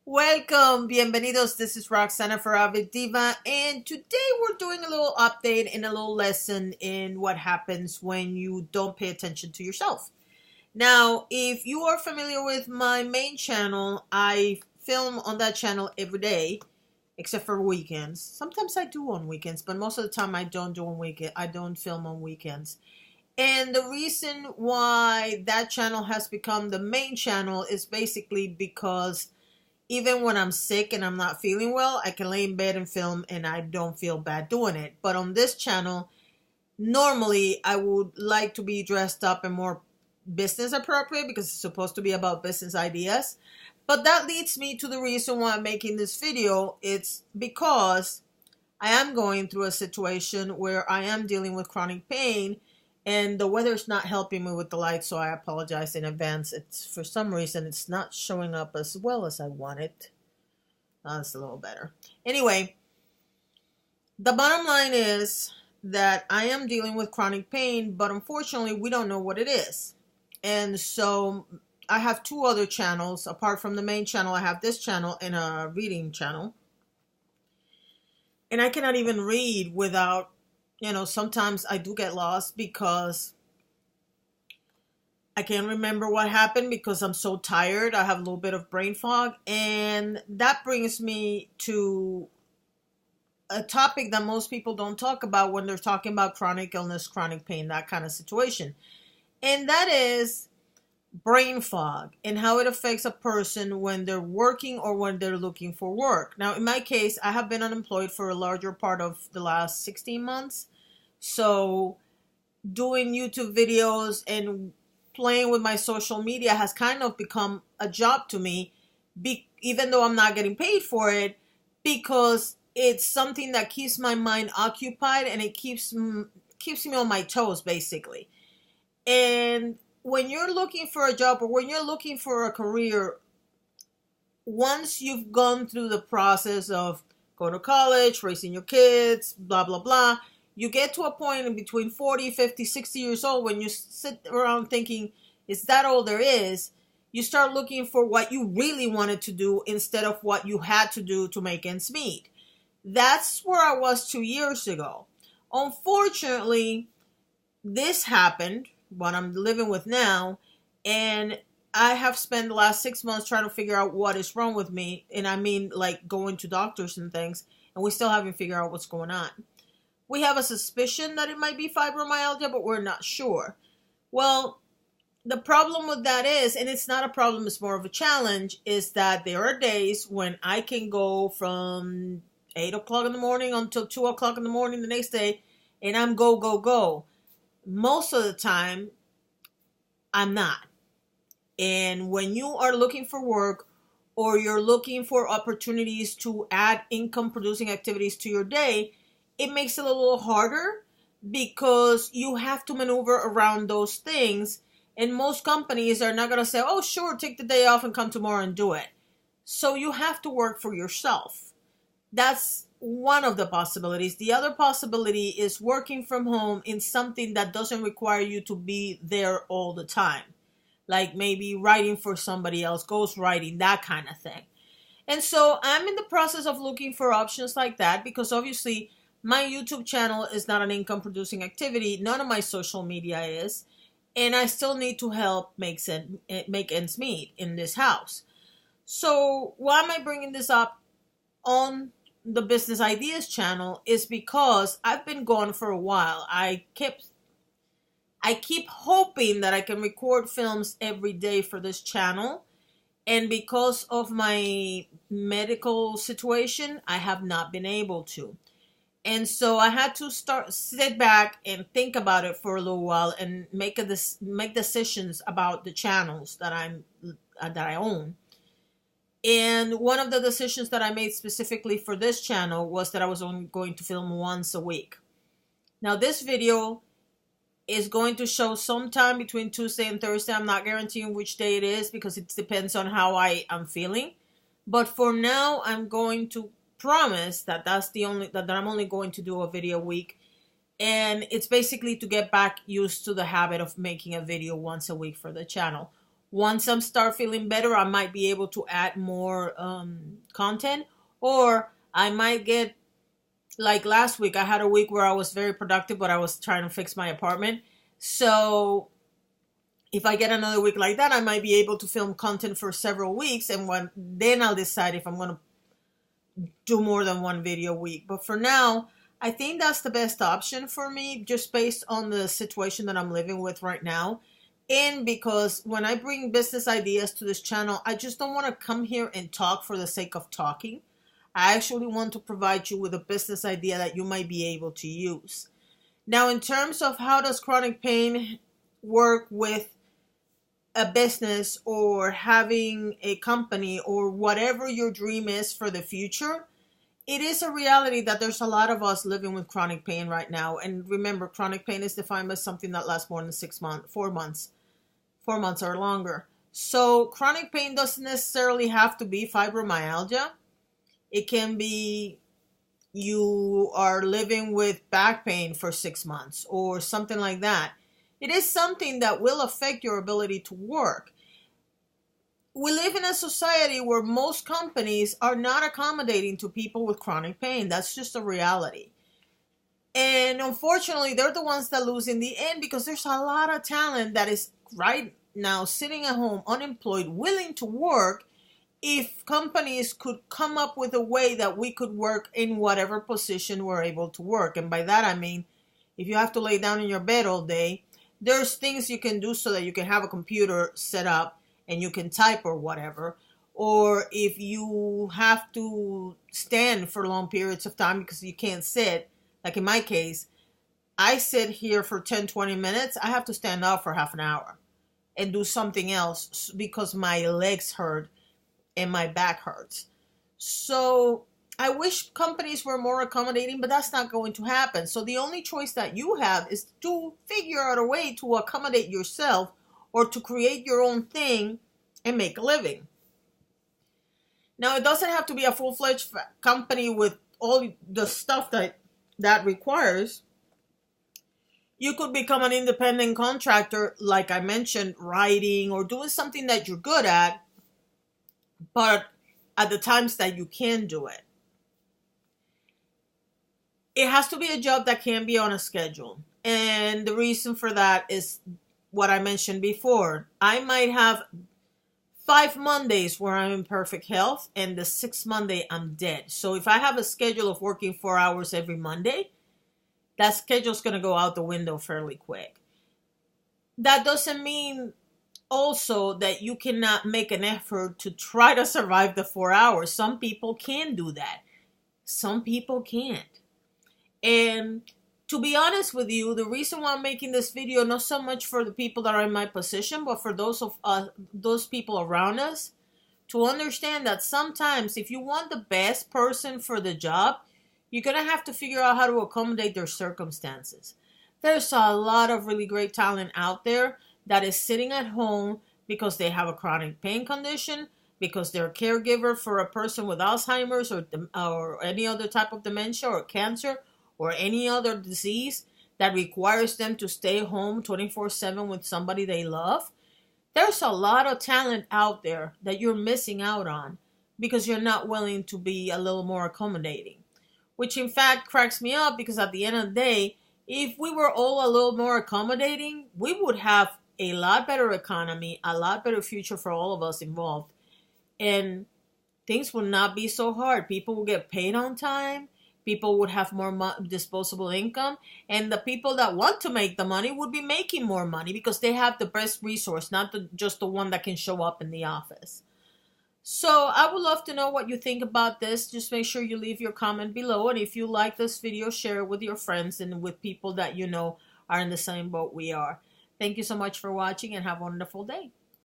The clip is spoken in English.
Welcome, bienvenidos. This is Roxana for Avid Diva, and today we're doing a little update and a little lesson in what happens when you don't pay attention to yourself. Now, if you are familiar with my main channel, I film on that channel every day, except for weekends. Sometimes I do on weekends, but most of the time I don't do on weekend. I don't film on weekends. And the reason why that channel has become the main channel is basically because even when I'm sick and I'm not feeling well, I can lay in bed and film and I don't feel bad doing it. But on this channel, normally I would like to be dressed up and more business appropriate because it's supposed to be about business ideas. But that leads me to the reason why I'm making this video. It's because I am going through a situation where I am dealing with chronic pain and the weather's not helping me with the light, so I apologize in advance. It's for some reason it's not showing up as well as I want it. That's a little better. Anyway, the bottom line is that I am dealing with chronic pain, but unfortunately we don't know what it is. And so I have two other channels. Apart from the main channel, I have this channel and a reading channel. And I cannot even read without, sometimes I do get lost because I can't remember what happened because I'm so tired. I have a little bit of brain fog. And that brings me to a topic that most people don't talk about when they're talking about chronic illness, chronic pain, that kind of situation. And that is brain fog and how it affects a person when they're working or when they're looking for work. Now, in my case, I have been unemployed for a larger part of the last 16 months. So doing YouTube videos and playing with my social media has kind of become a job to me, even though I'm not getting paid for it, because it's something that keeps my mind occupied and it keeps me on my toes, basically. And when you're looking for a job or when you're looking for a career, once you've gone through the process of going to college, raising your kids, blah, blah, blah, you get to a point in between 40, 50, 60 years old when you sit around thinking, is that all there is? You start looking for what you really wanted to do instead of what you had to do to make ends meet. That's where I was 2 years ago. Unfortunately, this happened, what I'm living with now, and I have spent the last 6 months trying to figure out what is wrong with me, and I mean like going to doctors and things, and we still haven't figured out what's going on. We have a suspicion that it might be fibromyalgia, but we're not sure. Well, the problem with that is, and it's not a problem, it's more of a challenge, is that there are days when I can go from 8 o'clock in the morning until 2 o'clock in the morning the next day, and I'm go, go, go. Most of the time, I'm not. And when you are looking for work or you're looking for opportunities to add income producing activities to your day, it makes it a little harder because you have to maneuver around those things. And most companies are not going to say, oh, sure, take the day off and come tomorrow and do it. So you have to work for yourself. That's one of the possibilities. The other possibility is working from home in something that doesn't require you to be there all the time. Like maybe writing for somebody else, ghostwriting, that kind of thing. And so I'm in the process of looking for options like that because obviously my YouTube channel is not an income producing activity. None of my social media is. And I still need to help make ends meet in this house. So why am I bringing this up on the Business Ideas channel is because I've been gone for a while. I keep hoping that I can record films every day for this channel. And because of my medical situation, I have not been able to. And so I had to sit back and think about it for a little while and make decisions about the channels that I own. And one of the decisions that I made specifically for this channel was that I was only going to film once a week. Now this video is going to show sometime between Tuesday and Thursday. I'm not guaranteeing which day it is because it depends on how I am feeling. But for now, I'm going to promise that I'm only going to do a video a week. And it's basically to get back used to the habit of making a video once a week for the channel. Once I'm start feeling better, I might be able to add more content, or I might get, like last week, I had a week where I was very productive, but I was trying to fix my apartment. So if I get another week like that, I might be able to film content for several weeks, and then I'll decide if I'm going to do more than one video a week. But for now, I think that's the best option for me, just based on the situation that I'm living with right now. And because when I bring business ideas to this channel, I just don't want to come here and talk for the sake of talking. I actually want to provide you with a business idea that you might be able to use. Now, in terms of how does chronic pain work with a business or having a company or whatever your dream is for the future, it is a reality that there's a lot of us living with chronic pain right now. And remember, chronic pain is defined as something that lasts more than 6 months, 4 months or longer. So chronic pain doesn't necessarily have to be fibromyalgia. It can be you are living with back pain for 6 months or something like that. It is something that will affect your ability to work. We live in a society where most companies are not accommodating to people with chronic pain. That's just a reality. And unfortunately, they're the ones that lose in the end, because there's a lot of talent that is right now sitting at home, unemployed, willing to work, if companies could come up with a way that we could work in whatever position we're able to work. And by that, I mean, if you have to lay down in your bed all day, there's things you can do so that you can have a computer set up and you can type or whatever. Or if you have to stand for long periods of time because you can't sit, like in my case, I sit here for 10-20 minutes. I have to stand up for half an hour and do something else because my legs hurt and my back hurts. So I wish companies were more accommodating, but that's not going to happen. So the only choice that you have is to figure out a way to accommodate yourself or to create your own thing and make a living. Now, it doesn't have to be a full-fledged company with all the stuff that requires. You could become an independent contractor, like I mentioned, writing or doing something that you're good at, but at the times that you can do it. It has to be a job that can be on a schedule. And the reason for that is what I mentioned before. I might have 5 Mondays where I'm in perfect health, and the 6th Monday I'm dead. So if I have a schedule of working 4 hours every Monday, that schedule's going to go out the window fairly quick. That doesn't mean also that you cannot make an effort to try to survive the 4 hours. Some people can do that. Some people can't. And to be honest with you, the reason why I'm making this video, not so much for the people that are in my position, but for those people around us, to understand that sometimes if you want the best person for the job, you're going to have to figure out how to accommodate their circumstances. There's a lot of really great talent out there that is sitting at home because they have a chronic pain condition, because they're a caregiver for a person with Alzheimer's or any other type of dementia or cancer or any other disease that requires them to stay home 24/7 with somebody they love. There's a lot of talent out there that you're missing out on because you're not willing to be a little more accommodating, which in fact cracks me up, because at the end of the day, if we were all a little more accommodating, we would have a lot better economy, a lot better future for all of us involved. And things would not be so hard. People will get paid on time. People would have more disposable income. And the people that want to make the money would be making more money because they have the best resource, not just the one that can show up in the office. So I would love to know what you think about this. Just make sure you leave your comment below. And if you like this video, share it with your friends and with people that you know are in the same boat we are. Thank you so much for watching and have a wonderful day.